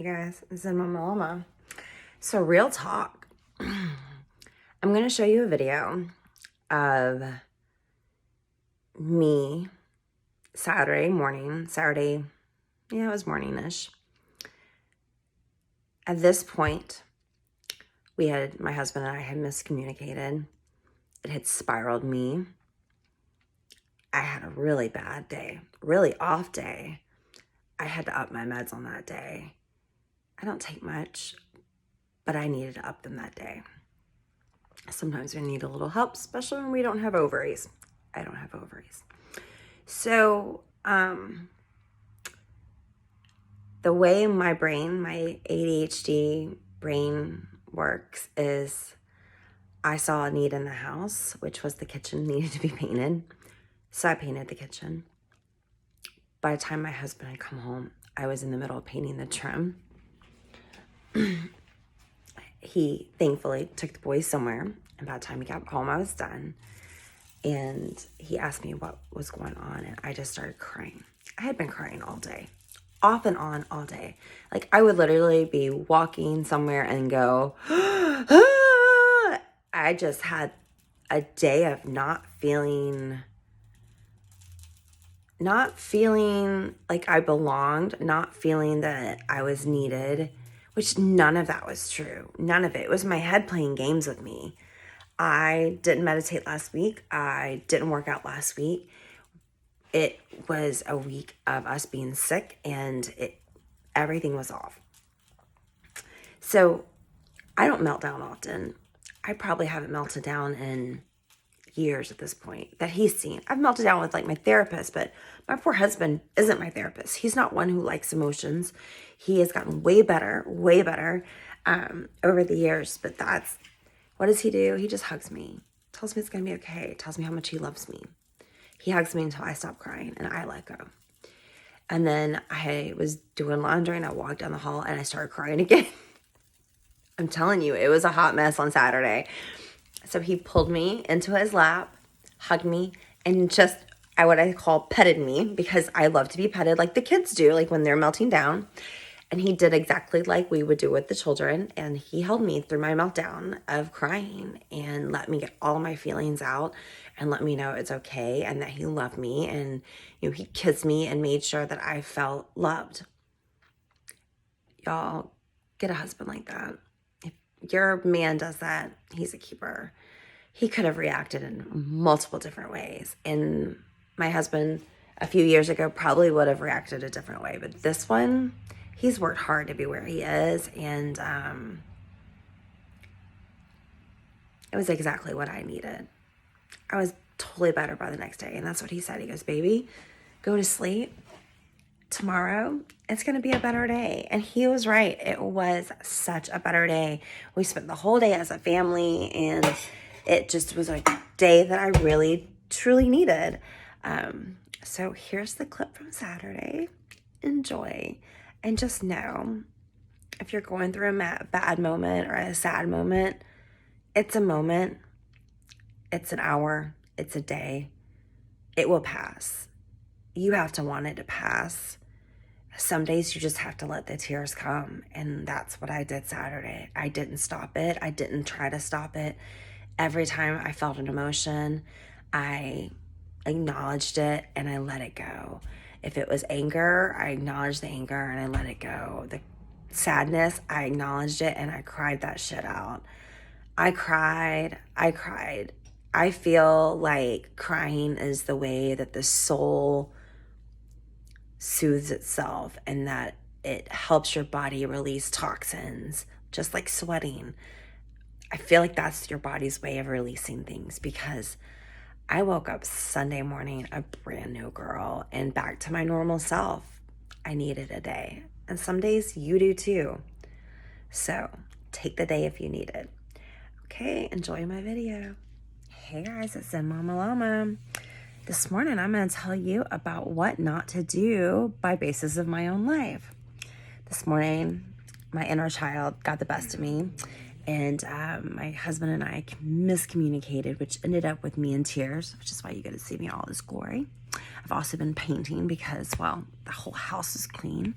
Hey guys, this is Mama Llama. So real talk, I'm going to show you a video of me Saturday, yeah, it was morning-ish. At this point, my husband and I had miscommunicated. It had spiraled me. I had a really bad day, really off day. I had to up my meds on that day. I don't take much, but I needed to up them that day. Sometimes we need a little help, especially when we don't have ovaries. I don't have ovaries. So, the way my brain, my ADHD brain works is I saw a need in the house, which was the kitchen needed to be painted. So I painted the kitchen. By the time my husband had come home, I was in the middle of painting the trim. He thankfully took the boys somewhere, and by the time he got home, I was done. And he asked me what was going on, and I just started crying. I had been crying all day, off and on all day. Like, I would literally be walking somewhere and go, ah! I just had a day of not feeling like I belonged, not feeling that I was needed, which none of that was true. None of it. It was my head playing games with me. I didn't meditate last week. I didn't work out last week. It was a week of us being sick, and everything was off. So I don't melt down often. I probably haven't melted down in years at this point that he's seen. I've melted down with like my therapist, but my poor husband isn't my therapist. He's not one who likes emotions. He has gotten way better over the years, but what does he do? He just hugs me, tells me it's going to be okay, tells me how much he loves me. He hugs me until I stop crying and I let go. And then I was doing laundry and I walked down the hall and I started crying again. I'm telling you, it was a hot mess on Saturday. So he pulled me into his lap, hugged me, and just, what I call petted me, because I love to be petted like the kids do, like when they're melting down. And he did exactly like we would do with the children. And he held me through my meltdown of crying and let me get all my feelings out and let me know it's okay and that he loved me. And, he kissed me and made sure that I felt loved. Y'all, get a husband like that. If your man does that, he's a keeper. He could have reacted in multiple different ways. And my husband, a few years ago, probably would have reacted a different way. But this one, he's worked hard to be where he is. And it was exactly what I needed. I was totally better by the next day. And that's what he said. He goes, baby, go to sleep. Tomorrow, it's going to be a better day. And he was right. It was such a better day. We spent the whole day as a family, and it just was a day that I really, truly needed. So here's the clip from Saturday. Enjoy. And just know, if you're going through a bad moment or a sad moment, it's a moment. It's an hour. It's a day. It will pass. You have to want it to pass. Some days you just have to let the tears come. And that's what I did Saturday. I didn't stop it. I didn't try to stop it. Every time I felt an emotion, I acknowledged it and I let it go. If it was anger, I acknowledged the anger and I let it go. The sadness, I acknowledged it and I cried that shit out. I cried. I feel like crying is the way that the soul soothes itself and that it helps your body release toxins, just like sweating. I feel like that's your body's way of releasing things, because I woke up Sunday morning a brand new girl and back to my normal self. I needed a day. And some days you do too. So take the day if you need it. Okay, enjoy my video. Hey guys, it's Mama Llama. This morning I'm going to tell you about what not to do by basis of my own life. This morning, my inner child got the best of me, and my husband and I miscommunicated, which ended up with me in tears, which is why you get to see me in all this glory. I've also been painting because, well, the whole house is clean.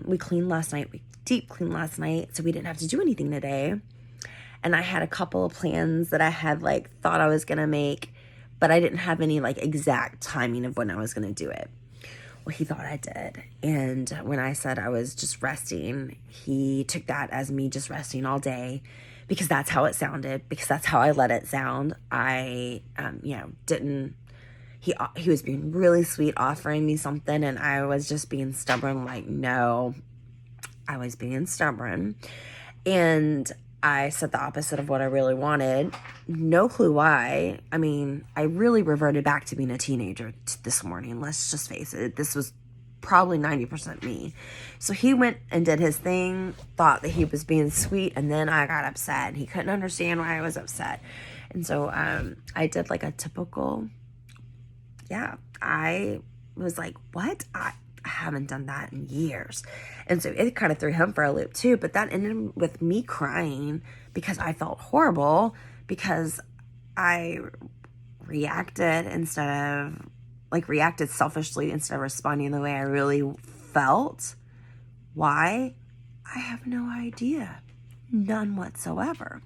We cleaned last night. We deep cleaned last night, so we didn't have to do anything today. And I had a couple of plans that I had like thought I was gonna make, but I didn't have any like exact timing of when I was gonna do it. Well, he thought I did. And when I said I was just resting, he took that as me just resting all day, because that's how it sounded, because that's how I let it sound. I, didn't, he was being really sweet, offering me something, and I was just being stubborn, like, no, I was being stubborn. And I said the opposite of what I really wanted. No clue why. I mean, I really reverted back to being a teenager this morning. Let's just face it. This was probably 90% me. So he went and did his thing, thought that he was being sweet, and then I got upset. He couldn't understand why I was upset. And so I did like a typical, I was like, what? I haven't done that in years. And so it kind of threw him for a loop too, but that ended with me crying because I felt horrible, because I reacted selfishly instead of responding the way I really felt. Why? I have no idea. None whatsoever.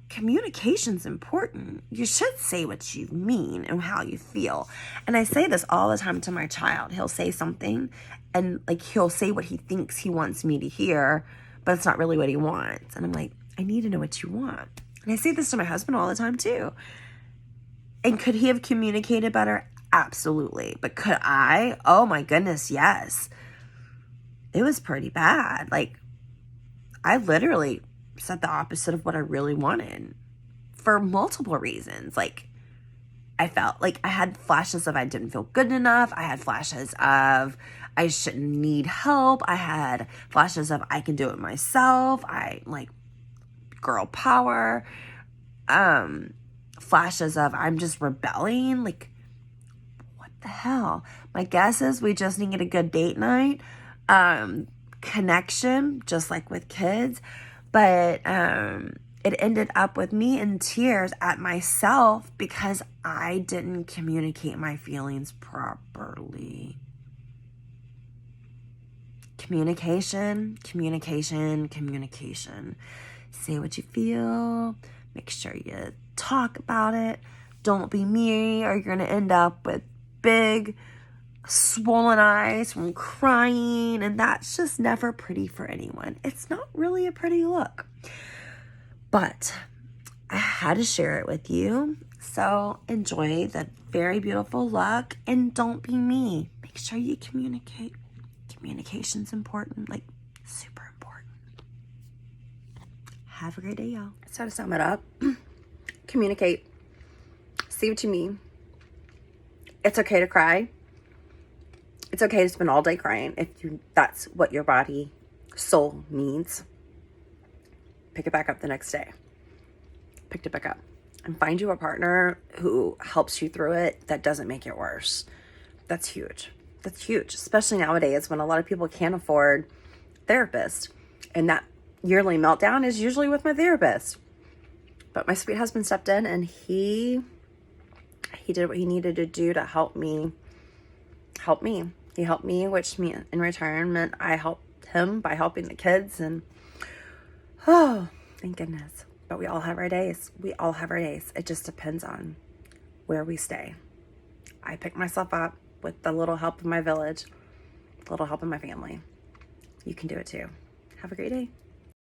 Communication's important. You should say what you mean and how you feel. And I say this all the time to my child. He'll say something and like he'll say what he thinks he wants me to hear, but it's not really what he wants. And I'm like, I need to know what you want. And I say this to my husband all the time too. And could he have communicated better? Absolutely. But could I? Oh my goodness, yes. It was pretty bad. Like, I literally said the opposite of what I really wanted for multiple reasons. Like, I felt like I had flashes of I didn't feel good enough. I had flashes of I shouldn't need help. I had flashes of I can do it myself. I like girl power. Flashes of I'm just rebelling. Like, what the hell? My guess is we just needed a good date night. Connection, just like with kids. But it ended up with me in tears at myself because I didn't communicate my feelings properly. Communication. Say what you feel. Make sure you talk about it. Don't be me, or you're going to end up with big swollen eyes from crying, and that's just never pretty for anyone. It's not really a pretty look, but I had to share it with you. So enjoy the very beautiful look and don't be me. Make sure you communicate. Communication's important, like super important. Have a great day, y'all. So to sum it up, communicate. See what you mean. It's okay to cry. It's okay to spend all day crying if that's what your body, soul needs. Pick it back up the next day. Pick it back up. And find you a partner who helps you through it that doesn't make it worse. That's huge. That's huge, especially nowadays when a lot of people can't afford therapists. And that yearly meltdown is usually with my therapist. But my sweet husband stepped in and he did what he needed to do to help me. He helped me, which in return meant I helped him by helping the kids. And oh, thank goodness. But we all have our days. It just depends on where we stay. I pick myself up with the little help of my village, a little help of my family. You can do it too. Have a great day.